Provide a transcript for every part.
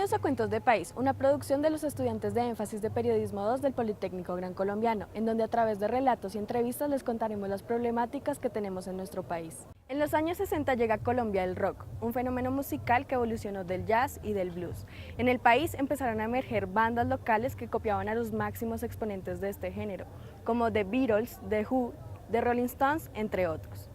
Bienvenidos a Cuentos de País, una producción de los estudiantes de énfasis de Periodismo 2 del Politécnico Gran Colombiano, en donde a través de relatos y entrevistas les contaremos las problemáticas que tenemos en nuestro país. En los años 60 llega a Colombia el rock, un fenómeno musical que evolucionó del jazz y del blues. En el país empezaron a emerger bandas locales que copiaban a los máximos exponentes de este género, como The Beatles, The Who, The Rolling Stones, entre otros.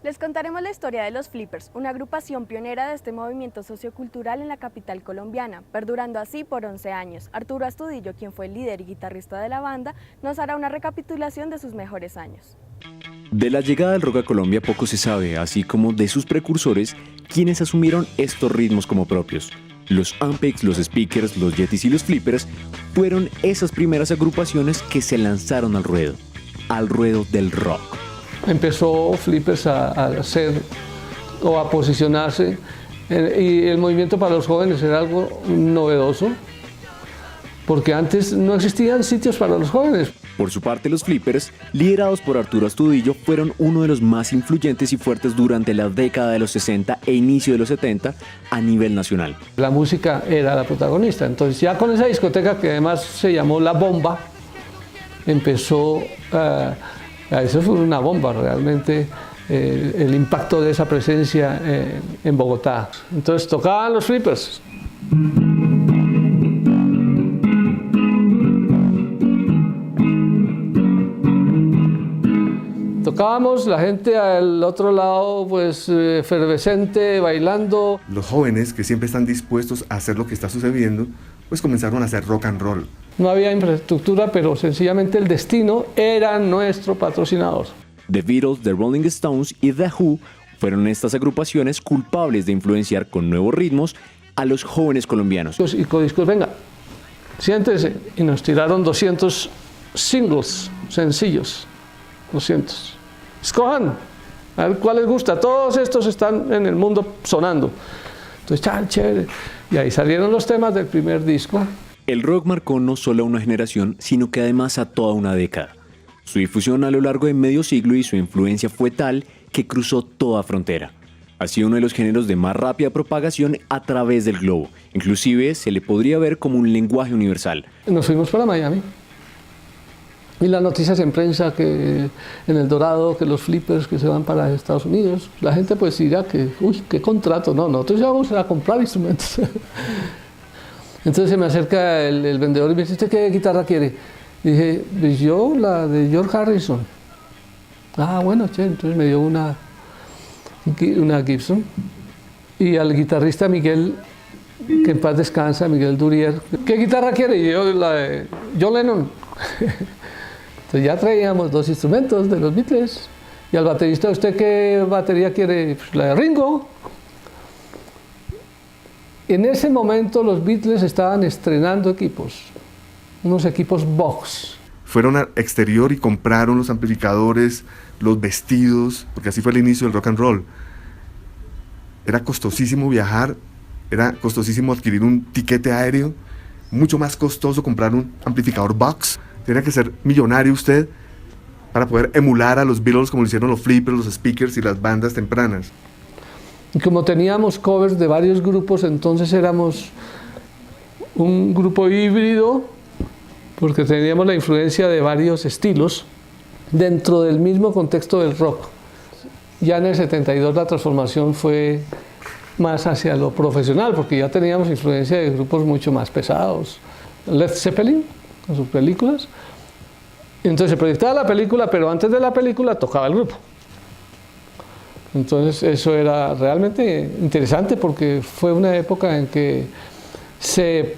Les contaremos la historia de los Flippers, una agrupación pionera de este movimiento sociocultural en la capital colombiana, perdurando así por 11 años. Arturo Astudillo, quien fue el líder y guitarrista de la banda, nos hará una recapitulación de sus mejores años. De la llegada del rock a Colombia poco se sabe, así como de sus precursores, quienes asumieron estos ritmos como propios. Los Ampex, los Speakers, los Yetis y los Flippers fueron esas primeras agrupaciones que se lanzaron al ruedo del rock. Empezó Flippers a hacer o a posicionarse y el movimiento para los jóvenes era algo novedoso porque antes no existían sitios para los jóvenes. Por su parte, los Flippers, liderados por Arturo Astudillo, fueron uno de los más influyentes y fuertes durante la década de los 60 e inicio de los 70 a nivel nacional. La música era la protagonista, entonces ya con esa discoteca que además se llamó La Bomba, empezó eso fue una bomba realmente, el impacto de esa presencia en Bogotá. Entonces tocaban los Flippers. Tocábamos, la gente al otro lado pues efervescente, bailando. Los jóvenes que siempre están dispuestos a hacer lo que está sucediendo, pues comenzaron a hacer rock and roll. No había infraestructura, pero sencillamente el destino era nuestro patrocinador. The Beatles, The Rolling Stones y The Who fueron estas agrupaciones culpables de influenciar con nuevos ritmos a los jóvenes colombianos. Y Codiscos, venga, siéntese. Y nos tiraron 200 singles, sencillos, 200. Escojan, a ver cuál les gusta. Todos estos están en el mundo sonando. Entonces, chévere. Y ahí salieron los temas del primer disco. El rock marcó no solo a una generación, sino que además a toda una década. Su difusión a lo largo de medio siglo y su influencia fue tal que cruzó toda frontera. Ha sido uno de los géneros de más rápida propagación a través del globo. Inclusive se le podría ver como un lenguaje universal. Nos fuimos para Miami. Y las noticias en prensa que en El Dorado, que los Flippers que se van para Estados Unidos, la gente pues dirá que, uy, qué contrato, no, nosotros ya vamos a comprar instrumentos. Entonces se me acerca el vendedor y me dice, ¿usted qué guitarra quiere? Y dije, pues yo la de George Harrison. Ah, bueno, che, entonces me dio una Gibson. Y al guitarrista Miguel, que en paz descansa, Miguel Durier, ¿qué guitarra quiere? Y yo la de John Lennon. Entonces ya traíamos dos instrumentos de los Beatles. Y al baterista, ¿usted qué batería quiere? Pues la de Ringo. En ese momento los Beatles estaban estrenando equipos, unos equipos Vox. Fueron al exterior y compraron los amplificadores, los vestidos, porque así fue el inicio del rock and roll. Era costosísimo viajar, era costosísimo adquirir un tiquete aéreo, mucho más costoso comprar un amplificador Vox. Tenía que ser millonario usted para poder emular a los Beatles como lo hicieron los Flippers, los Speakers y las bandas tempranas. Y como teníamos covers de varios grupos, entonces éramos un grupo híbrido, porque teníamos la influencia de varios estilos dentro del mismo contexto del rock. Ya en el 72 la transformación fue más hacia lo profesional, porque ya teníamos influencia de grupos mucho más pesados. Led Zeppelin, con sus películas. Entonces se proyectaba la película, pero antes de la película tocaba el grupo. Entonces eso era realmente interesante porque fue una época en que se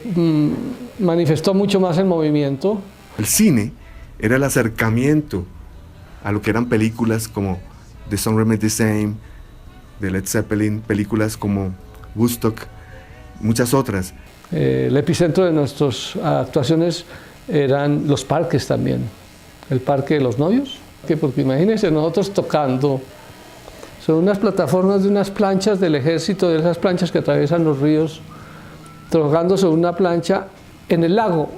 manifestó mucho más el movimiento. El cine era el acercamiento a lo que eran películas como The Song Remains the Same, de Led Zeppelin, películas como Woodstock, muchas otras. El epicentro de nuestras actuaciones eran los parques también. El Parque de los Novios, porque imagínense nosotros tocando sobre unas plataformas de unas planchas del ejército, de esas planchas que atraviesan los ríos, tocando sobre una plancha en el lago.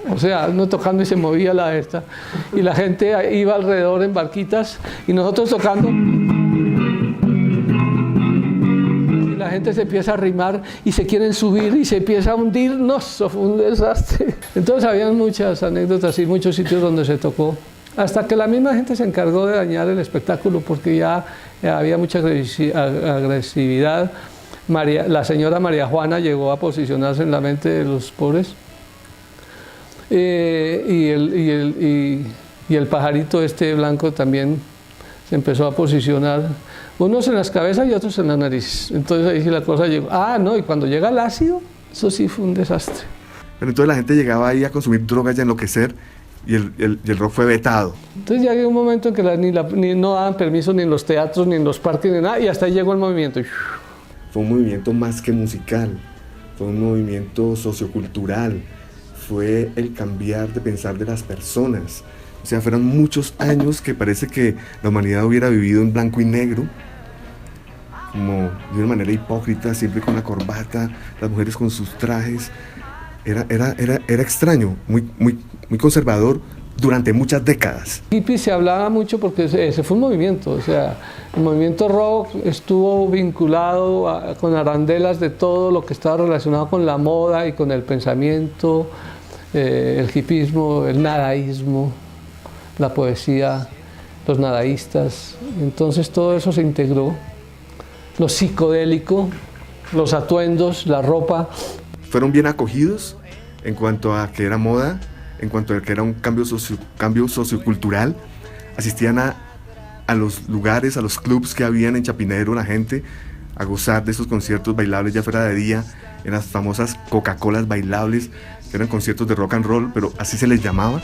O sea, uno tocando y se movía la esta, y la gente iba alrededor en barquitas, y nosotros tocando. Y la la gente se empieza a arrimar y se quieren subir y se empieza a hundir. No, eso fue un desastre. Entonces habían muchas anécdotas y muchos sitios donde se tocó. Hasta que la misma gente se encargó de dañar el espectáculo porque ya había mucha agresividad. La señora María Juana llegó a posicionarse en la mente de los pobres. Y el pajarito este blanco también se empezó a posicionar, unos en las cabezas y otros en la nariz. Entonces ahí sí la cosa llegó. No, y cuando llega el ácido, eso sí fue un desastre. Pero entonces la gente llegaba ahí a consumir drogas y a enloquecer, y el rock fue vetado. Entonces ya llegó un momento en que no daban permiso ni en los teatros, ni en los parques, ni nada, y hasta ahí llegó el movimiento. Fue un movimiento más que musical, fue un movimiento sociocultural, fue el cambiar de pensar de las personas. O sea, fueron muchos años que parece que la humanidad hubiera vivido en blanco y negro, como de una manera hipócrita, siempre con la corbata, las mujeres con sus trajes. Era extraño, muy conservador durante muchas décadas. Hippie se hablaba mucho porque ese fue un movimiento, o sea, el movimiento rock estuvo vinculado con arandelas de todo lo que estaba relacionado con la moda y con el pensamiento, el hipismo, el nadaísmo, la poesía, los nadaístas. Entonces todo eso se integró, lo psicodélico, los atuendos, la ropa. Fueron bien acogidos en cuanto a que era moda, en cuanto a que era un cambio sociocultural. Asistían a los lugares, a los clubs que habían en Chapinero, la gente a gozar de esos conciertos bailables ya fuera de día, en las famosas Coca-Colas bailables, que eran conciertos de rock and roll, pero así se les llamaba.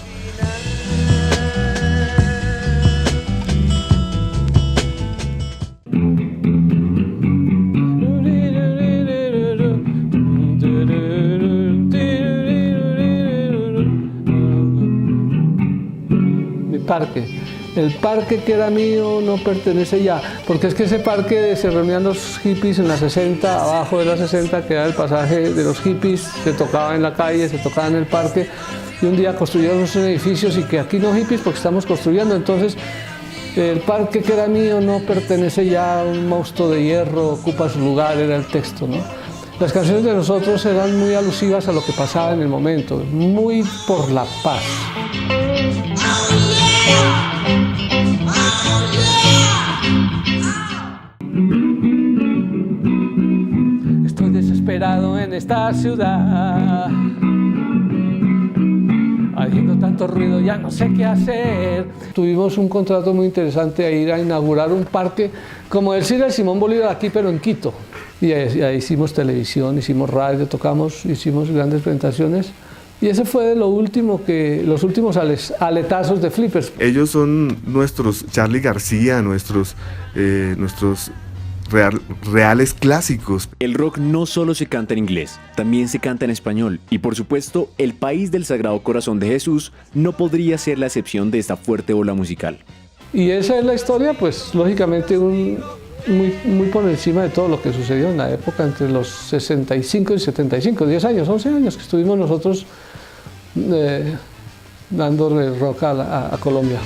El parque que era mío no pertenece ya, porque es que ese parque se reunían los hippies en la 60, abajo de la 60 que era el pasaje de los hippies, se tocaba en la calle, se tocaba en el parque, y un día construyeron esos edificios y que aquí no hippies porque estamos construyendo. Entonces el parque que era mío no pertenece ya a un monstruo de hierro, ocupa su lugar, era el texto, ¿no? Las canciones de nosotros eran muy alusivas a lo que pasaba en el momento, muy por la paz. Estoy desesperado en esta ciudad, haciendo tanto ruido ya no sé qué hacer. Tuvimos un contrato muy interesante a ir a inaugurar un parque como el Cine Simón Bolívar aquí, pero en Quito. Y ahí hicimos televisión, hicimos radio, hicimos grandes presentaciones. Y ese fue de los últimos aletazos de Flippers. Ellos son nuestros Charly García, nuestros reales clásicos. El rock no solo se canta en inglés, también se canta en español. Y por supuesto, el país del Sagrado Corazón de Jesús no podría ser la excepción de esta fuerte ola musical. Y esa es la historia, pues lógicamente muy por encima de todo lo que sucedió en la época entre los 65 y 75, 10 años, 11 años que estuvimos nosotros dándole rock a Colombia.